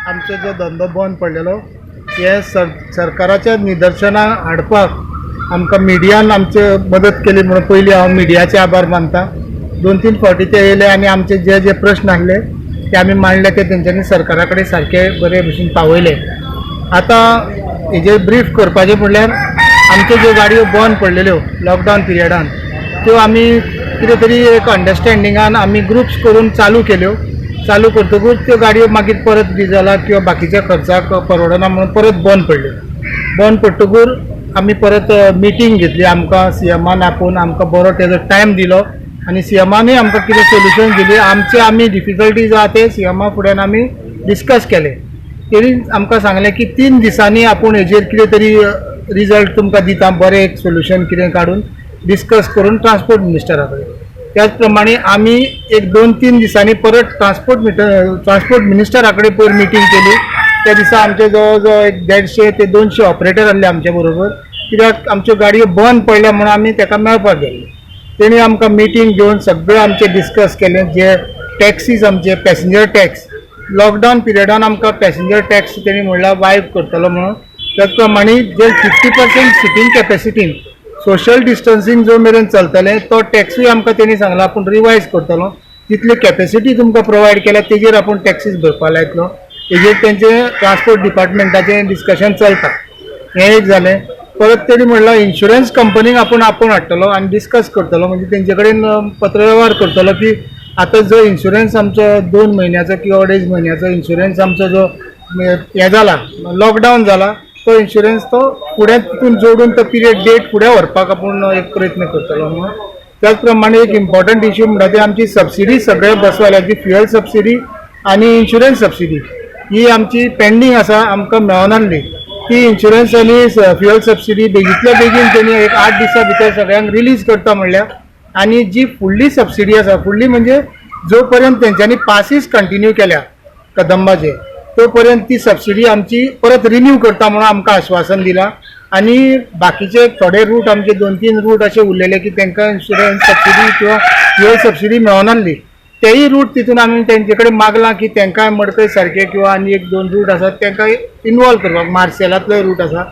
आमचो जो धंदो बंद पडलेलो हे सरकाराच्या निदर्शनां हाडपाक आमकां मिडियान आमचे मदत केली म्हणून पयलीं हांव मिडियाचे आभार मानता. 2-3 फावटी ते येयले आनी आमचे जे जे प्रश्न आसले ते आमी मांडले, ते तेंच्यांनी सरकारा कडेन सारके बरे भशेन पावयले. आतां हेजेर ब्रीफ करपाचें म्हणल्यार आमच्यो ज्यो गाडयो बंद पडलेल्यो लॉकडावन पिरियडान त्यो आमी कितें तरी एक अंडरस्टँडिंगान आमी ग्रुप्स करून चालू केल्यो. चालू करतकूच त्यो गाडयो मागीर परत डिझलाक किंवा बाकीच्या खर्चाक परवडना म्हणून परत बंद पडल्यो. बंद पडटकूच आमी परत मिटींग घेतली. आमकां सीएमान आपोवन आमकां बरो तेजो टायम दिलो आनी सीएमानूय आमकां कितें सोल्युशन दिली. आमी डिफिकल्टीज आहा ते सीएमा फुड्यान आमी डिस्कस केले. तेणी आमकां सांगलें की 3 दिसांनी आपूण हेजेर कितें तरी रिजल्ट तुमकां दिता, बरें एक सोल्युशन कितें काडून डिस्कस करून ट्रान्सपोर्ट मिनिस्टरा कडेन. त्याच प्रमाणे आमी एक 2-3 दिसांनी परत ट्रान्सपोर्ट मिनिस्टरा कडेन पयर मिटींग केली. त्या दिसा आमचे जवळ जवळ एक 150 ते 200 ऑपरेटर आसले आमचे बरोबर, कित्याक आमच्यो गाडयो बंद पडल्या म्हणून आमी ताका मेळपाक गेले. तेणी आमकां मिटींग घेवन सगळें आमचें डिस्कस केलें. जे टॅक्सीज आमचे पॅसेंजर टॅक्स लॉकडावन पिरियडान आमकां पॅसेंजर टॅक्स तेणी म्हणल्यार वायप करतलो म्हणून. त्याच प्रमाणे जे 50% सिटींग कॅपेसिटीन सोशल डिस्टन्सिंग जो मेरेन चलतलें तो टॅक्सूय आमकां तेणी सांगला आपूण रिवायज करतलो. जितली कॅपेसिटी तुमकां प्रोवायड केल्या तेजेर आपूण टॅक्सीज भरपा लायतलो. तेजेर तेंचें ट्रान्सपोर्ट डिपार्टमेंटाचें डिस्कशन चलता. हें एक जालें. परत तेणी म्हणलां इन्शुरन्स कंपनीक आपूण हाडटलो आनी डिस्कस करतलो, म्हणजे तेंचे कडेन पत्रव्यवहार करतलो की आतां जो इन्शुरन्स आमचो 2 म्हयन्याचो किंवा 2.5 म्हयन्याचो इन्शुरन्स आमचो जो हें जाला लॉकडावन जाला तो इन्शुरन्स तो फुडें तितून जोडून तो पिरियड डेट फुडें व्हरपाक आपूण एक प्रयत्न करतलो म्हणून. त्याच प्रमाणे एक इम्पॉर्टंट इश्यू म्हणटा ती आमची सबसिडी सगळ्या बसवाल्यांची फ्युएल सबसिडी आनी इन्शुरन्स सबसिडी ही आमची पेंडींग आसा, आमकां मेळनासली. ती इन्शुरन्स आनी फ्युएल सबसिडी बेगींतल्या बेगीन तेणी एक 8 दिसां भितर सगळ्यांक रिलीज करता म्हणल्या. आनी जी फुडली सबसिडी आसा, फुडली म्हणजे जो पर्यंत तेंच्यांनी पासीस कंटिन्यू केल्या कदंबाचे तो पर्यंत ती सबसिडी आमची परत रिन्यू करता म्हणून आमकां आश्वासन दिलां. आनी बाकीचे थोडे रूट आमचे 2-3 रूट अशे उरलेले की तांकां इन्शुरन्स सबसिडी किंवा फ्युएल सबसिडी मेळनासली, तेय रूट तितून आमी तेंचे कडेन मागलां की तांकां मडकय सारके किंवा आनी 1-2 रूट आसात तांकां इनवॉल्व करपाक. मार्सेलांतलो रूट आसा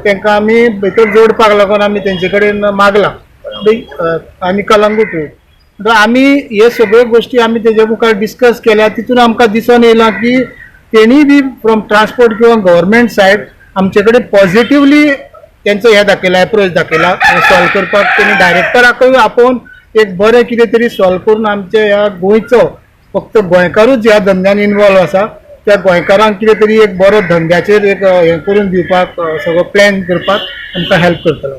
तांकां आमी भितर जोडपाक लागून आमी तेंचे कडेन मागलां आनी कलंगूट रूट. आमी हे सगळ्यो गोश्टी आमी तेजे मुखार डिस्कस केल्या. तितून आमकां दिसून येयलां की तेणी बी फ्रॉम ट्रान्सपोर्ट किंवा गव्हर्मेंट सायड आमचे कडेन पॉझिटिवली तेंचो हे दाखयला, एप्रोच दाखयला सॉल्व करपाक. तेणी डायरेक्टराकूय आपोवन एक बरें कितें तरी सॉल्व करून आमच्या ह्या गोंयचो फक्त गोंयकारूच ह्या धंद्यान इनवॉल्व आसा त्या गोंयकारांक कितें तरी एक बरो धंद्याचेर एक हें करून दिवपाक सगळो प्लॅन करपाक आमकां हेल्प करतलो.